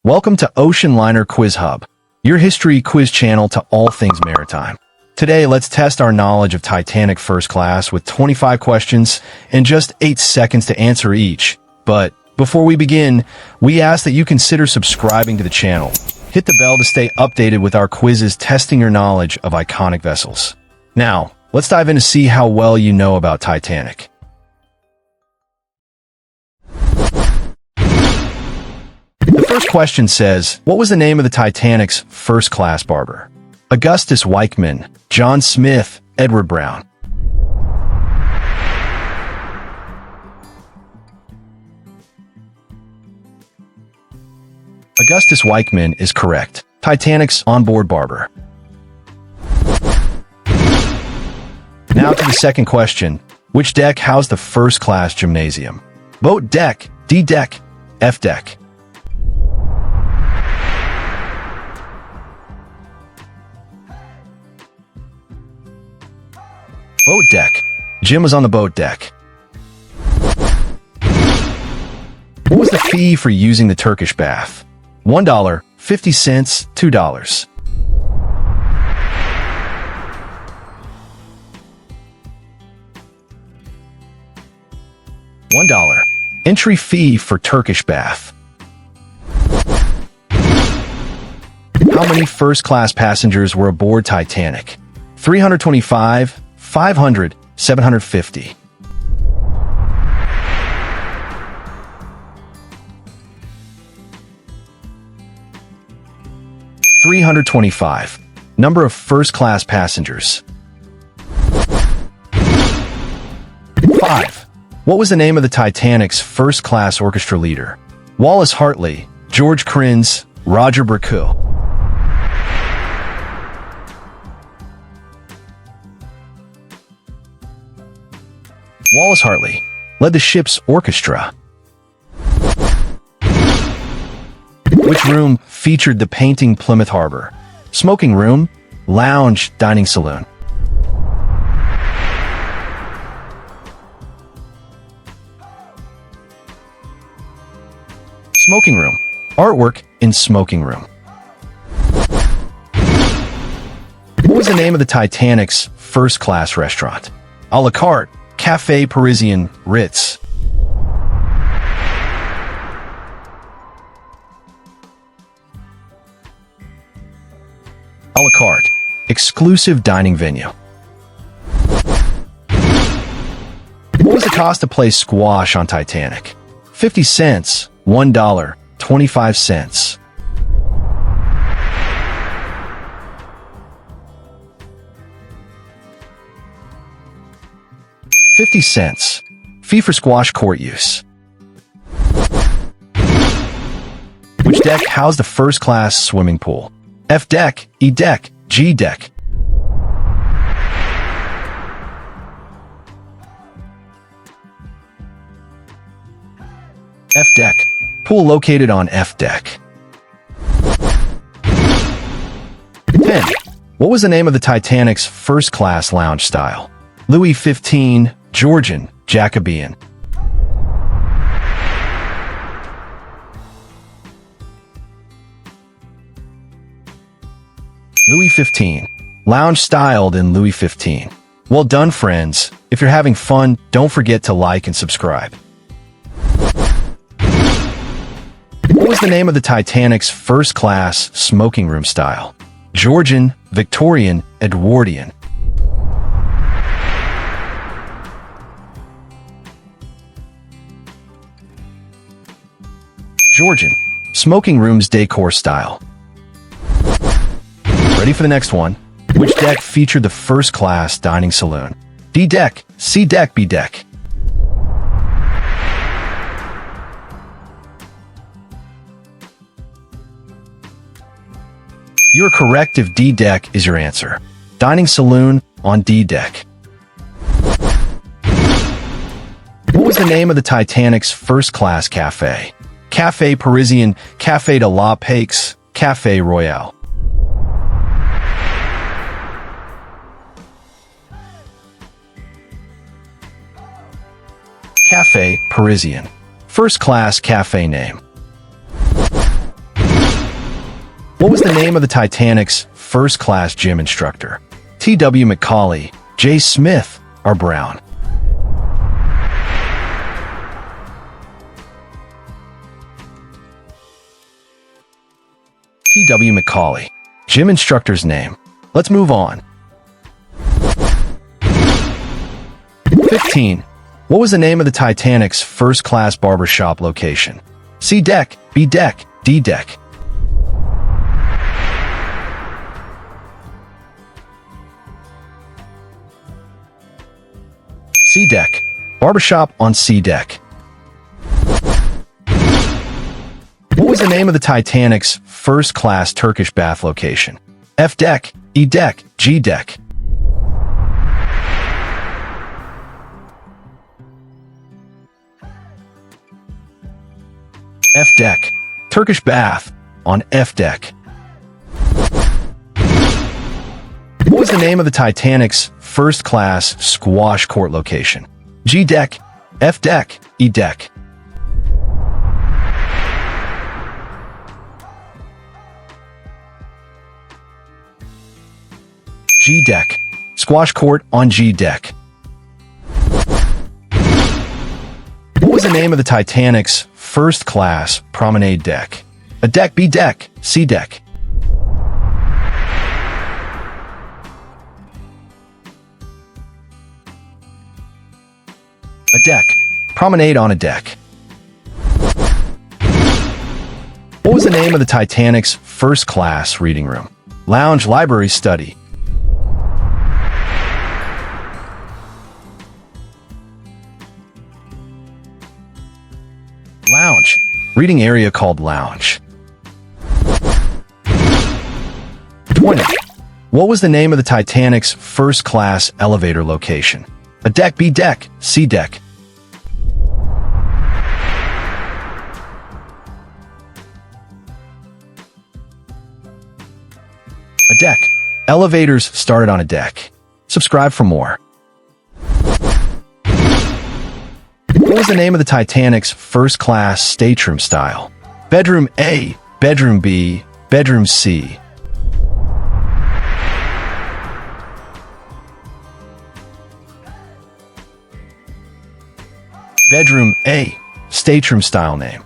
Welcome to Ocean Liner Quiz Hub, your history quiz channel to all things maritime. Today, let's test our knowledge of Titanic First Class with 25 questions and just 8 seconds to answer each. But before we begin, we ask that you consider subscribing to the channel. Hit the bell to stay updated with our quizzes testing your knowledge of iconic vessels. Now, let's dive in to see how well you know about Titanic. The first question says, what was the name of the Titanic's first-class barber? Augustus Weichman, John Smith, Edward Brown. Augustus Weichman is correct. Titanic's onboard barber. Now to the second question. Which deck housed the first-class gymnasium? Boat deck, D deck, F deck. Boat deck. Jim was on the boat deck. What was the fee for using the Turkish bath? $1, 50 cents, $2. $1. Entry fee for Turkish bath. How many first-class passengers were aboard Titanic? 325, 500, 750. $325. Number of first-class passengers. 5. What was the name of the Titanic's first-class orchestra leader? Wallace Hartley, George Crins, Roger Burkle. Wallace Hartley led the ship's orchestra. Which room featured the painting Plymouth Harbor? Smoking room, lounge, dining saloon. Smoking room. Artwork in smoking room. What was the name of the Titanic's first-class restaurant? A la carte, Café Parisien, Ritz. A la carte, exclusive dining venue. What was the cost to play squash on Titanic? 50 cents, $1, 25 cents. $0.50. Fee for squash court use. Which deck housed the first-class swimming pool? F deck, E deck, G deck. F deck. Pool located on F deck. 10. What was the name of the Titanic's first-class lounge style? Louis XV, Georgian, Jacobean. Louis XV. Lounge styled in Louis XV. Well done, friends. If you're having fun, don't forget to like and subscribe. What was the name of the Titanic's first-class smoking room style? Georgian, Victorian, Edwardian. Georgian. Smoking room's decor style. Ready for the next one? Which deck featured the first-class dining saloon? D deck, C deck, B deck. You're correct if D deck is your answer. Dining saloon on D deck. What was the name of the Titanic's first-class cafe? Café Parisien, Café de la Paix, Café Royal. Café Parisien. First-class cafe name. What was the name of the Titanic's first-class gym instructor? T.W. McCauley, J. Smith, or Brown? T.W. McCauley. Gym instructor's name. Let's move on. 15. What was the name of the Titanic's first-class barbershop location? C deck, B deck, D deck. C deck. Barbershop on C deck. What was the name of the Titanic's first-class Turkish bath location? F deck, E deck, G deck. F deck. Turkish bath on F deck. What was the name of the Titanic's first-class squash court location? G deck, F deck, E deck. G deck. Squash court on G deck. What was the name of the Titanic's first-class promenade deck? A deck, B deck, C deck. A deck. Promenade on a deck. What was the name of the Titanic's first-class reading room? Lounge, library, study. Lounge. Reading area called lounge. 20. What was the name of the Titanic's first-class elevator location? A deck, B deck, C deck. A deck. Elevators started on a deck. Subscribe for more. What was the name of the Titanic's first-class stateroom style? Bedroom A, Bedroom B, Bedroom C. Bedroom A, stateroom style name.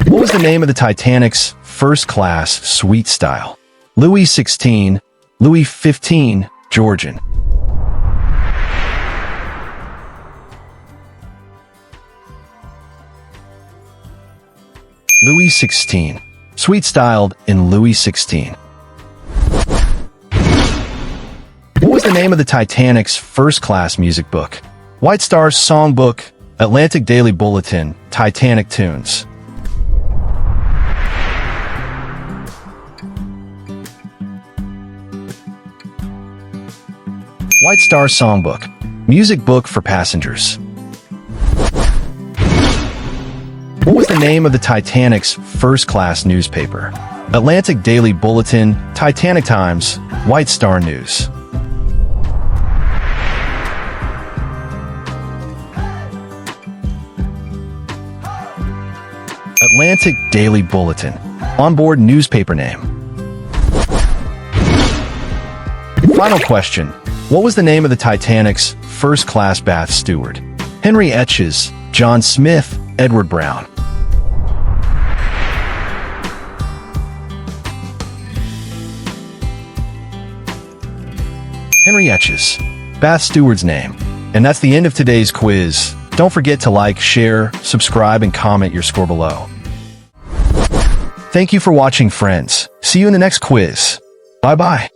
What was the name of the Titanic's first-class suite style? Louis XVI, Louis XV, Georgian. Louis XVI. Suite styled in Louis XVI. What was the name of the Titanic's first-class music book? White Star's Songbook, Atlantic Daily Bulletin, Titanic Tunes. White Star Songbook, music book for passengers. What was the name of the Titanic's first-class newspaper? Atlantic Daily Bulletin, Titanic Times, White Star News. Atlantic Daily Bulletin, onboard newspaper name. Final question. What was the name of the Titanic's first-class bath steward? Henry Etches, John Smith, Edward Brown. Henry Etches, bath steward's name. And that's the end of today's quiz. Don't forget to like, share, subscribe, and comment your score below. Thank you for watching, friends. See you in the next quiz. Bye-bye.